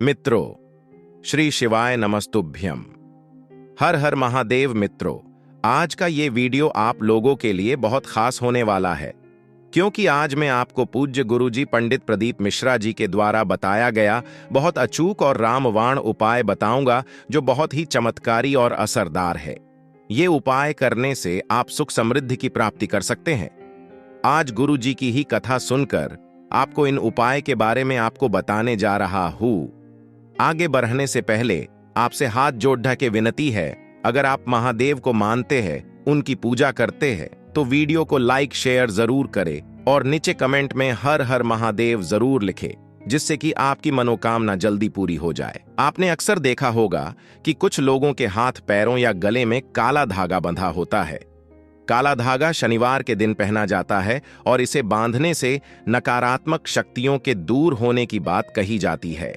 मित्रों, श्री शिवाय नमस्तुभ्यम। हर हर महादेव। मित्रों, आज का ये वीडियो आप लोगों के लिए बहुत खास होने वाला है, क्योंकि आज मैं आपको पूज्य गुरुजी पंडित प्रदीप मिश्रा जी के द्वारा बताया गया बहुत अचूक और रामबाण उपाय बताऊंगा, जो बहुत ही चमत्कारी और असरदार है। ये उपाय करने से आप सुख समृद्धि की प्राप्ति कर सकते हैं। आज गुरुजी की ही कथा सुनकर आपको इन उपाय के बारे में आपको बताने जा रहा हूं। आगे बढ़ने से पहले आपसे हाथ जोड़ के विनती है, अगर आप महादेव को मानते हैं, उनकी पूजा करते हैं, तो वीडियो को लाइक शेयर जरूर करें और नीचे कमेंट में हर हर महादेव जरूर लिखें, जिससे कि आपकी मनोकामना जल्दी पूरी हो जाए। आपने अक्सर देखा होगा कि कुछ लोगों के हाथ पैरों या गले में काला धागा बंधा होता है। काला धागा शनिवार के दिन पहना जाता है और इसे बांधने से नकारात्मक शक्तियों के दूर होने की बात कही जाती है।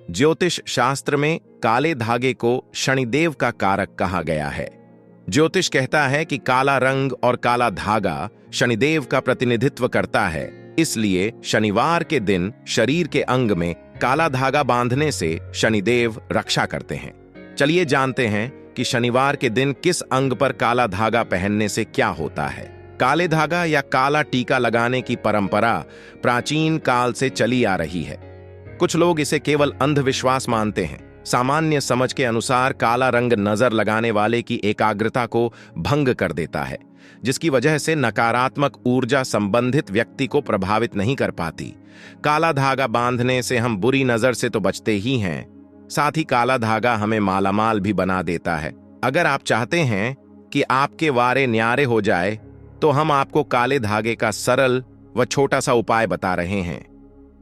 ज्योतिष शास्त्र में काले धागे को शनिदेव का कारक कहा गया है। ज्योतिष कहता है कि काला रंग और काला धागा शनिदेव का प्रतिनिधित्व करता है, इसलिए शनिवार के दिन शरीर के अंग में काला धागा बांधने से शनिदेव रक्षा करते हैं। चलिए जानते हैं कि शनिवार के दिन किस अंग पर काला धागा पहनने से क्या होता है। काले धागा या काला टीका लगाने की परंपरा प्राचीन काल से चली आ रही है। कुछ लोग इसे केवल अंधविश्वास मानते हैं। सामान्य समझ के अनुसार काला रंग नजर लगाने वाले की एकाग्रता को भंग कर देता है, जिसकी वजह से नकारात्मक ऊर्जा संबंधित व्यक्ति को प्रभावित नहीं कर पाती। काला धागा बांधने से हम बुरी नजर से तो बचते ही हैं, साथ ही काला धागा हमें मालामाल भी बना देता है। अगर आप चाहते हैं कि आपके वारे न्यारे हो जाए, तो हम आपको काले धागे का सरल व छोटा सा उपाय बता रहे हैं।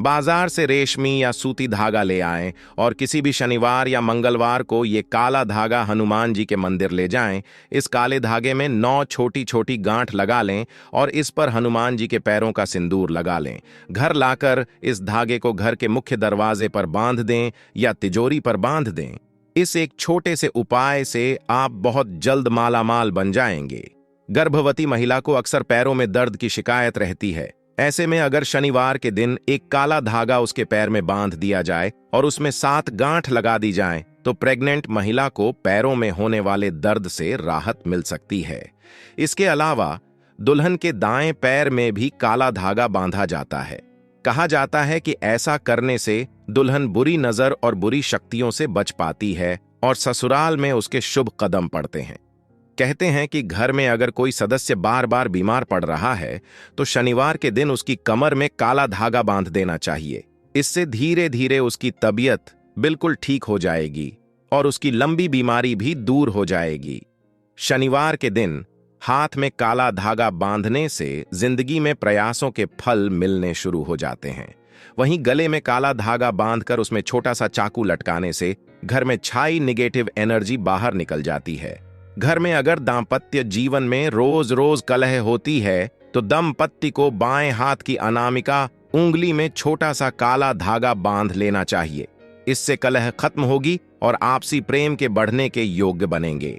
बाजार से रेशमी या सूती धागा ले आएं और किसी भी शनिवार या मंगलवार को ये काला धागा हनुमान जी के मंदिर ले जाएं। इस काले धागे में 9 छोटी छोटी गांठ लगा लें और इस पर हनुमान जी के पैरों का सिंदूर लगा लें। घर लाकर इस धागे को घर के मुख्य दरवाजे पर बांध दें या तिजोरी पर बांध दें। इस एक छोटे से उपाय से आप बहुत जल्द मालामाल बन जाएंगे। गर्भवती महिला को अक्सर पैरों में दर्द की शिकायत रहती है। ऐसे में अगर शनिवार के दिन एक काला धागा उसके पैर में बांध दिया जाए और उसमें 7 गांठ लगा दी जाए, तो प्रेग्नेंट महिला को पैरों में होने वाले दर्द से राहत मिल सकती है। इसके अलावा दुल्हन के दाएं पैर में भी काला धागा बांधा जाता है। कहा जाता है कि ऐसा करने से दुल्हन बुरी नजर और बुरी शक्तियों से बच पाती है और ससुराल में उसके शुभ कदम पड़ते हैं। कहते हैं कि घर में अगर कोई सदस्य बार बार बीमार पड़ रहा है, तो शनिवार के दिन उसकी कमर में काला धागा बांध देना चाहिए। इससे धीरे धीरे उसकी तबीयत बिल्कुल ठीक हो जाएगी और उसकी लंबी बीमारी भी दूर हो जाएगी। शनिवार के दिन हाथ में काला धागा बांधने से जिंदगी में प्रयासों के फल मिलने शुरू हो जाते हैं। वहीं गले में काला धागा बांधकर उसमें छोटा सा चाकू लटकाने से घर में छाई निगेटिव एनर्जी बाहर निकल जाती है। घर में अगर दांपत्य जीवन में रोज रोज कलह होती है, तो दंपत्ति को बाएं हाथ की अनामिका उंगली में छोटा सा काला धागा बांध लेना चाहिए। इससे कलह खत्म होगी और आपसी प्रेम के बढ़ने के योग्य बनेंगे।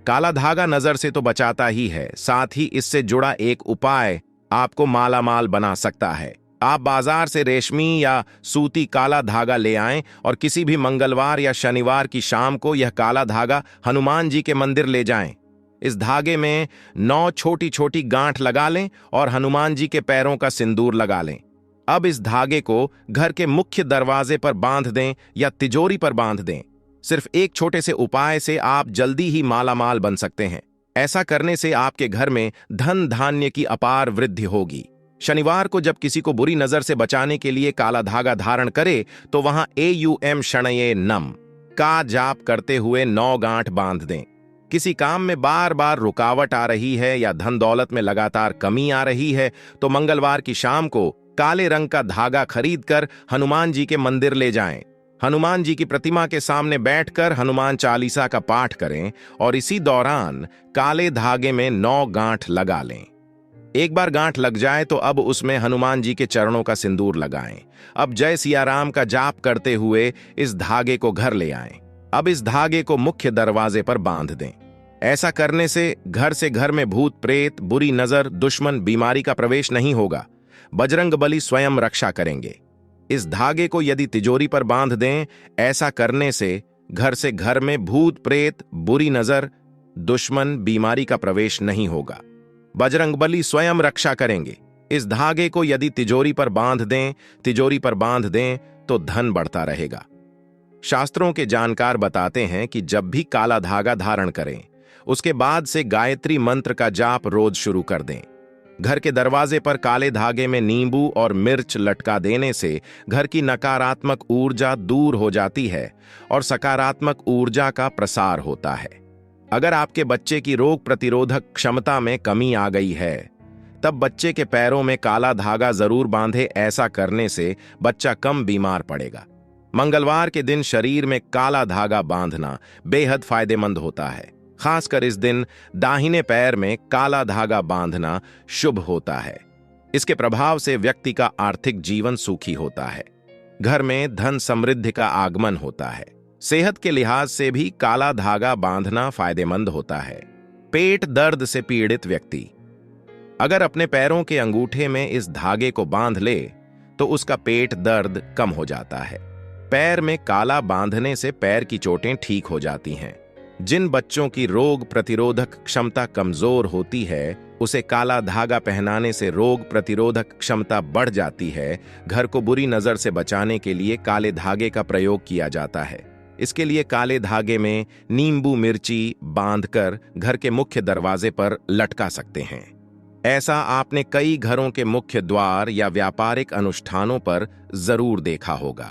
काला धागा नजर से तो बचाता ही है, साथ ही इससे जुड़ा एक उपाय आपको मालामाल बना सकता है। आप बाजार से रेशमी या सूती काला धागा ले आएं और किसी भी मंगलवार या शनिवार की शाम को यह काला धागा हनुमान जी के मंदिर ले जाएं। इस धागे में 9 छोटी छोटी गांठ लगा लें और हनुमान जी के पैरों का सिंदूर लगा लें। अब इस धागे को घर के मुख्य दरवाजे पर बांध दें या तिजोरी पर बांध दें। सिर्फ एक छोटे से उपाय से आप जल्दी ही मालामाल बन सकते हैं। ऐसा करने से आपके घर में धन धान्य की अपार वृद्धि होगी। शनिवार को जब किसी को बुरी नजर से बचाने के लिए काला धागा धारण करे, तो वहां AUM शणये नम का जाप करते हुए 9 गांठ बांध दें। किसी काम में बार बार रुकावट आ रही है या धन दौलत में लगातार कमी आ रही है, तो मंगलवार की शाम को काले रंग का धागा खरीदकर हनुमान जी के मंदिर ले जाएं। हनुमान जी की प्रतिमा के सामने बैठकर हनुमान चालीसा का पाठ करें और इसी दौरान काले धागे में 9 गांठ लगा लें। एक बार गांठ लग जाए तो अब उसमें हनुमान जी के चरणों का सिंदूर लगाएं। अब जय सिया राम का जाप करते हुए इस धागे को घर ले आएं। अब इस धागे को मुख्य दरवाजे पर बांध दें। ऐसा करने से घर में भूत प्रेत, बुरी नजर, दुश्मन, बीमारी का प्रवेश नहीं होगा। बजरंग बली स्वयं रक्षा करेंगे। इस धागे को यदि तिजोरी पर बांध दें, ऐसा करने से घर में भूत प्रेत, बुरी नजर, दुश्मन, बीमारी का प्रवेश नहीं होगा। बजरंगबली स्वयं रक्षा करेंगे। इस धागे को यदि तिजोरी पर बांध दें तो धन बढ़ता रहेगा। शास्त्रों के जानकार बताते हैं कि जब भी काला धागा धारण करें, उसके बाद से गायत्री मंत्र का जाप रोज शुरू कर दें। घर के दरवाजे पर काले धागे में नींबू और मिर्च लटका देने से घर की नकारात्मक ऊर्जा दूर हो जाती है और सकारात्मक ऊर्जा का प्रसार होता है। अगर आपके बच्चे की रोग प्रतिरोधक क्षमता में कमी आ गई है, तब बच्चे के पैरों में काला धागा जरूर बांधे। ऐसा करने से बच्चा कम बीमार पड़ेगा। मंगलवार के दिन शरीर में काला धागा बांधना बेहद फायदेमंद होता है। खासकर इस दिन दाहिने पैर में काला धागा बांधना शुभ होता है। इसके प्रभाव से व्यक्ति का आर्थिक जीवन सुखी होता है। घर में धन समृद्धि का आगमन होता है। सेहत के लिहाज से भी काला धागा बांधना फायदेमंद होता है। पेट दर्द से पीड़ित व्यक्ति अगर अपने पैरों के अंगूठे में इस धागे को बांध ले तो उसका पेट दर्द कम हो जाता है। पैर में काला बांधने से पैर की चोटें ठीक हो जाती हैं। जिन बच्चों की रोग प्रतिरोधक क्षमता कमजोर होती है, उसे काला धागा पहनाने से रोग प्रतिरोधक क्षमता बढ़ जाती है। घर को बुरी नजर से बचाने के लिए काले धागे का प्रयोग किया जाता है। इसके लिए काले धागे में नींबू मिर्ची बांधकर घर के मुख्य दरवाजे पर लटका सकते हैं। ऐसा आपने कई घरों के मुख्य द्वार या व्यापारिक अनुष्ठानों पर जरूर देखा होगा।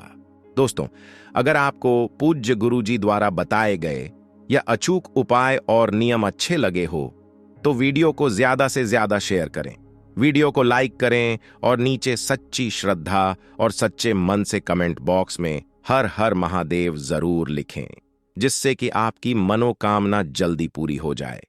दोस्तों, अगर आपको पूज्य गुरुजी द्वारा बताए गए या अचूक उपाय और नियम अच्छे लगे हो तो वीडियो को ज्यादा से ज्यादा शेयर करें। वीडियो को लाइक करें और नीचे सच्ची श्रद्धा और सच्चे मन से कमेंट बॉक्स में हर हर महादेव जरूर लिखें, जिससे कि आपकी मनोकामना जल्दी पूरी हो जाए।